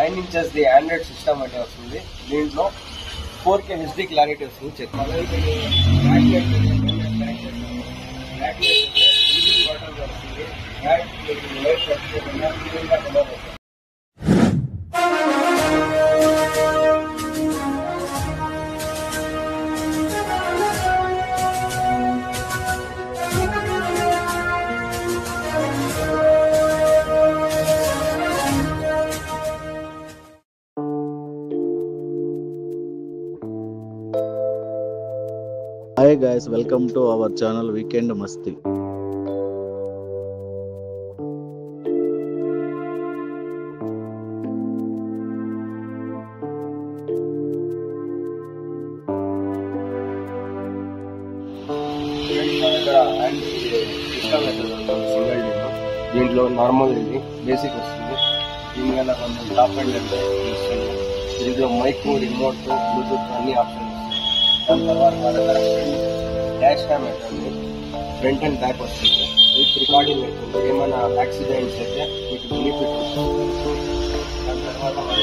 9 inches the Android system అంటే వస్తుంది. దీంట్లో 4K HD క్లారిటీ వస్తుంది. Check Hi guys, welcome to our channel Weekend Masti. దీంట్లో normal ఇది బేసిక్ వస్తుంది. దీనివల్ల కొంచెం టాప్ అండ్ వస్తుంది. దీంట్లో మైక్, రిమోట్, బ్లూటూత్ అన్ని ఆప్షన్స్ వస్తాయి. దాని తర్వాత మన దగ్గర డాష్ క్యామ్ అవుతుంది. ఫ్రంట్ అండ్ బ్యాక్ వస్తుంది. విత్ రికార్డింగ్ అవుతుంది. ఏమైనా యాక్సిడెంట్స్ అయితే మీకు బెనిఫిట్ వస్తుంది. దాని తర్వాత మన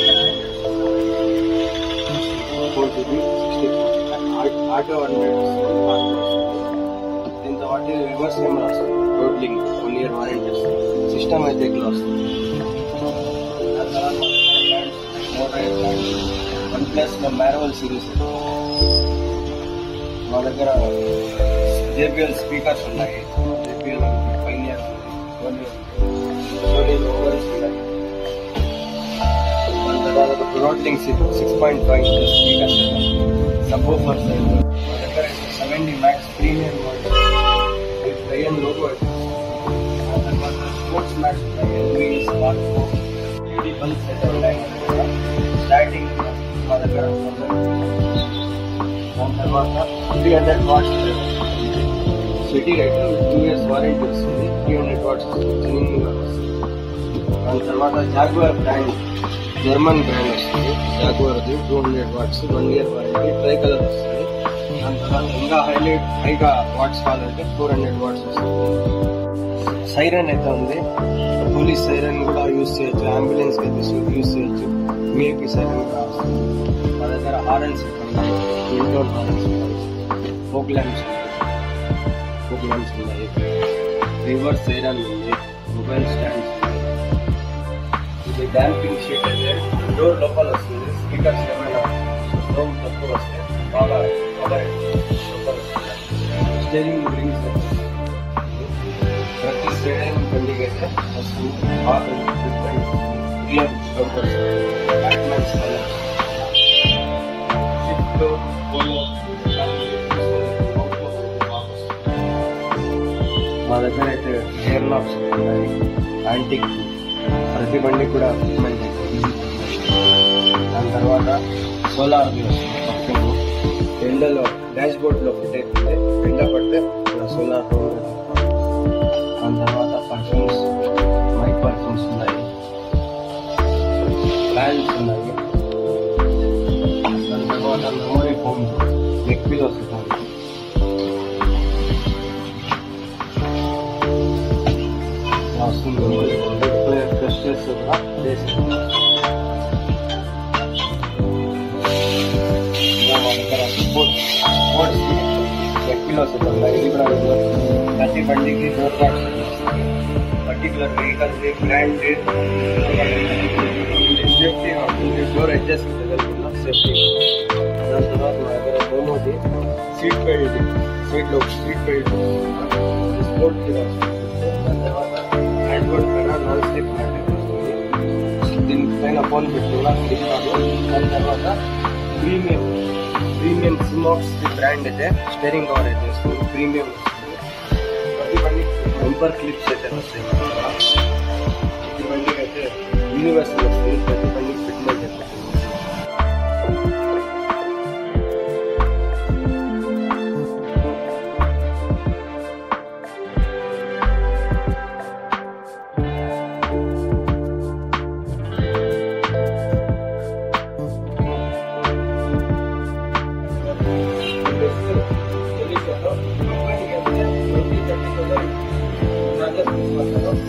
ఆటో దీంతో పాటు రివర్స్ కెమెరా వస్తుంది. రోడ్లింగ్ 1 year వారంటీ వస్తుంది. సిస్టమ్ అయితే ఇట్లా వస్తుంది. OnePlus మ్యానువల్ సిరీస్ మా దగ్గర JBL స్పీకర్స్ ఉన్నాయి. JBL పైనియర్ ఉంది. సోనీ ఓవర్స్ ఉన్నాయి. దాని తర్వాత రోడ్లింగ్ 6.5 inches స్పీకర్స్ సబ్వూఫర్స్ మా దగ్గర 70 Max ప్రీమియం లయన్ లోగో. తర్వాత స్పోర్ట్స్ మ్యాచ్ ఉన్నాయి. స్మార్ట్ ఫోన్ LED బల్బ్స్ అయితే ఉన్నాయి. స్టార్టింగ్ మా దగ్గర. దాని తర్వాత 300 watts సిటీ అయితే 2 years వారంటీ వస్తుంది. 300 watts జెన్యూన్గా వస్తుంది. దాని తర్వాత జాగ్వార్ బ్రాండ్, జర్మన్ బ్రాండ్ వస్తుంది. జాగ్వార్ది 200 watts 1 year warranty, try colour వస్తుంది. దాని తర్వాత ఇంకా హైగా వాట్స్ కావాలంటే 400 watts వస్తుంది. సైరన్ అయితే ఉంది. పోలీస్ సైరన్ కూడా యూజ్ చేయొచ్చు, అంబులెన్స్ అయితే యూజ్ చేయొచ్చు. VIP సైరన్ కూడా వస్తుంది. మా దగ్గర హారన్స్ ఉన్నాయి. ఇండోర్ హారన్స్ ఉన్నాయి. ఫోక్ ల్యాంప్స్ ఉన్నాయి. రివర్స్ సైరన్ ఉంది. మొబైల్ స్టాండ్స్ ఉన్నాయి. ఇది డాంపింగ్ షీట్ అయితే డోర్ లోపల వస్తుంది. స్పీకర్స్ ఏమైనా సౌండ్ తక్కువ వస్తే బాగా కవర్ లోపల వస్తుంది. స్టీరింగ్ రింగ్స్ ప్రతి స్టీరింగ్ బండికి అయితే వస్తుంది. బాగా different rear bumpers, batsmen colour, shift, polo మా దగ్గర అయితే ఎయిర్ లాక్స్ ఉన్నాయి. యాంటిక్ ప్రతి బండి కూడా ఫిట్మెంట్ అవుతుంది. దాని తర్వాత సోలార్ పక్కన ఎండలో డాష్ బోర్డ్లో ఫిట్ అయిపోతే ఎండ పడితే ఇలా సోలార్. దాని తర్వాత పర్ఫ్యూమ్స్, మైక్ పర్ఫ్యూమ్స్ ఉన్నాయి. ఫ్యాన్స్ ఉన్నాయి. దాని తర్వాత మెమరీ ఫోన్, నెక్ పిల్లోస్ ఉన్నాయి. క్రిస్టల్స్ కూడా వేసుకుంటాం. మా దగ్గర స్పోర్ట్స్ నెక్ పిల్లోస్ ఉన్నాయి. ఇది కూడా ప్రతి బండికి door guards particular vehicle brand safety ఉంటుంది. డోర్ అడ్జస్ట్ చేయగలుగుతున్నా సేఫ్టీ. దాని తర్వాత మా దగ్గర డోమోది సీట్ బెల్ట్, సీట్లో సీట్ బెల్ట్ స్పోర్ట్ వస్తుంది. దాని తర్వాత హ్యాండ్ బోర్డ్ పైన నాన్ స్టిక్ మ్యాట్ వస్తుంది. దీనిపైన ఫోన్ పెట్టుకున్నా ఫ్లిప్కార్ట్లో. దాని తర్వాత ప్రీమియం సిమాక్స్ బ్రాండ్ అయితే స్టీరింగ్ కవర్ అయితే వస్తుంది. ప్రీమియం వస్తుంది. ప్రతి బండి బంపర్ క్లిప్స్ అయితే వస్తాయి. ప్రతి బండికి అయితే యూనివర్సల్ వస్తుంది. ప్రతి బండికి ఫిట్మెంట్ అయితే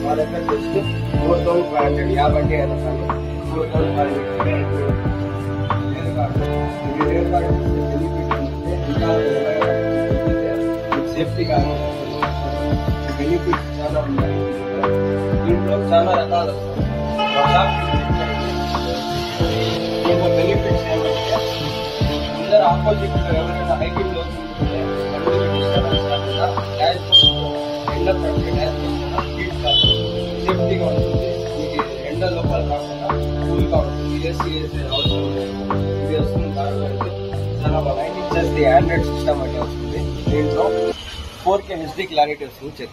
మా దగ్గర జస్ట్ 4500 50 అయినా కానీ సేఫ్టీ కానీ బెనిఫిట్స్ చాలా ఉన్నాయి. దీంట్లో చాలా రకాలు దీంట్లో బెనిఫిట్స్ ఏమంటే అందరు ఆపోజిట్ ఎవరైనా హైకింగ్ లో ఎండ పడితే హీట్ కాదు, సేఫ్టీగా ఉంటుంది. మీకు ఎండ లోపల కాకుండా కూల్గా ఉంటుంది. ఏసీ అవసరం ఇది వస్తుంది కాబట్టి చాలా బాగా 9 inches ఆండ్రాయిడ్ సిస్టమ్ అంటే వస్తుంది. దీంట్లో 4K HD క్లారిటీ వస్తుంది.